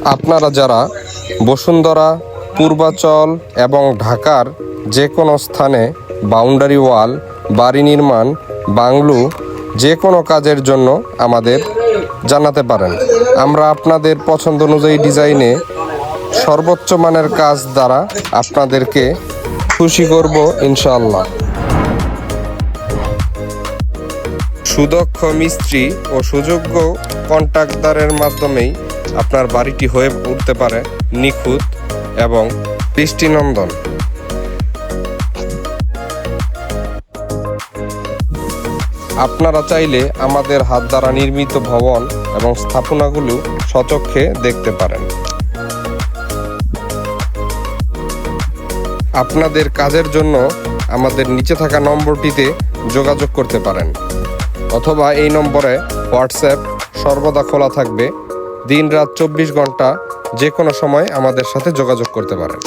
আপনারা যারা বসুন্ধরা, পূর্বাচল এবং ঢাকার যে কোনো স্থানে বাউন্ডারি ওয়াল, বাড়ি নির্মাণ, বাংলো যে কোনো কাজের জন্য আমাদের জানাতে পারেন। আমরা আপনাদের পছন্দ অনুযায়ী ডিজাইনে সর্বোচ্চ মানের কাজ দ্বারা আপনাদেরকে খুশি করব ইনশাআল্লাহ। সুদক্ষ মিস্ত্রি ও সুযোগ্য কন্ট্রাক্টরের মাধ্যমেই আপনার বাড়িটি হয়ে উঠতে পারে নিখুঁত এবং দৃষ্টিনন্দন। আপনারা চাইলে আমাদের হাত দ্বারা নির্মিত ভবন এবং স্থাপনাগুলো স্বচক্ষে দেখতে পারেন। আপনাদের কাজের জন্য আমাদের নিচে থাকা নম্বরটিতে যোগাযোগ করতে পারেন, অথবা এই নম্বরে হোয়াটসঅ্যাপ সর্বদা খোলা থাকবে। দিন রাত 24 ঘন্টা যে কোনো সময় আমাদের সাথে যোগাযোগ করতে পারেন।